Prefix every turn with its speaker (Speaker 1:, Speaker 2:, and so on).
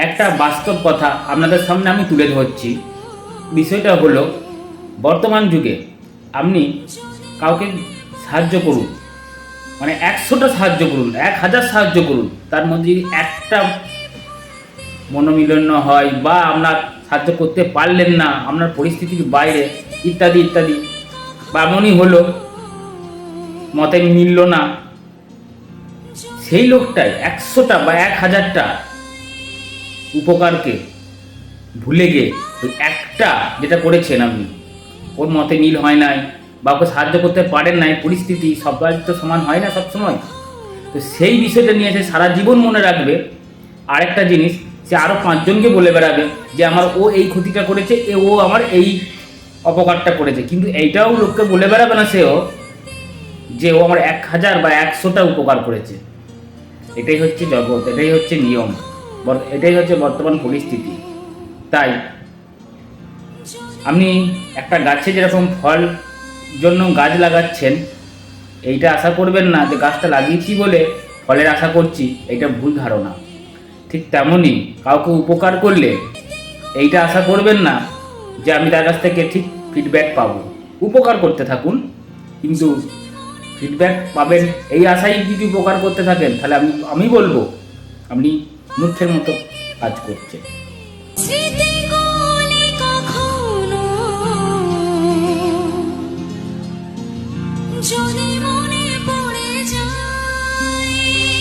Speaker 1: একটা বাস্তব কথা আপনাদের সামনে আমি তুলে ধরছি। বিষয়টা হলো, বর্তমান যুগে আপনি কাউকে সাহায্য করুন, মানে 100টা সাহায্য করুন, 1000 সাহায্য করুন, তার মধ্যে যদি একটা মনোমিলন্য হয় বা আপনার সাহায্য করতে পারলেন না, আপনার পরিস্থিতির বাইরে ইত্যাদি ইত্যাদি, বা এমনই হলো মতে মিলল না, সেই লোকটাই 100টা বা 1000টা উপকারকে ভুলে গিয়ে ওই একটা যেটা করেছেন আপনি, ওর মতে মিল হয় নাই বা ওকে সাহায্য করতে পারেন নাই, পরিস্থিতি সবার তো সমান হয় না সব সময়, তো সেই বিষয়টা নিয়ে সে সারা জীবন মনে রাখবে। আরেকটা জিনিস, সে আরও 5জনকে বলে বেড়াবে যে আমার ও এই ক্ষতিটা করেছে, ও আমার এই অপকারটা করেছে, কিন্তু এইটাও লোককে বলে বেড়াবে না সেও যে ও আমার 1000 বা 100টা উপকার করেছে। এটাই হচ্ছে জগৎ, এটাই হচ্ছে নিয়ম, এটাই হচ্ছে বর্তমান পরিস্থিতি। তাই আপনি একটা গাছে যেরকম ফল জন্য গাছ লাগাচ্ছেন, এইটা আশা করবেন না যে গাছটা লাগিয়েছি বলে ফলের আশা করছি, এইটা ভুল ধারণা। ঠিক তেমনই কাউকে উপকার করলে এইটা আশা করবেন না যে আমি তার কাছ থেকে ঠিক ফিডব্যাক পাবো। উপকার করতে থাকুন, কিন্তু ফিডব্যাক পাবেন এই আশায় যদি উপকার করতে থাকেন, তাহলে আমি বলবো আপনি মূর্খের মতো কাজ করছেন।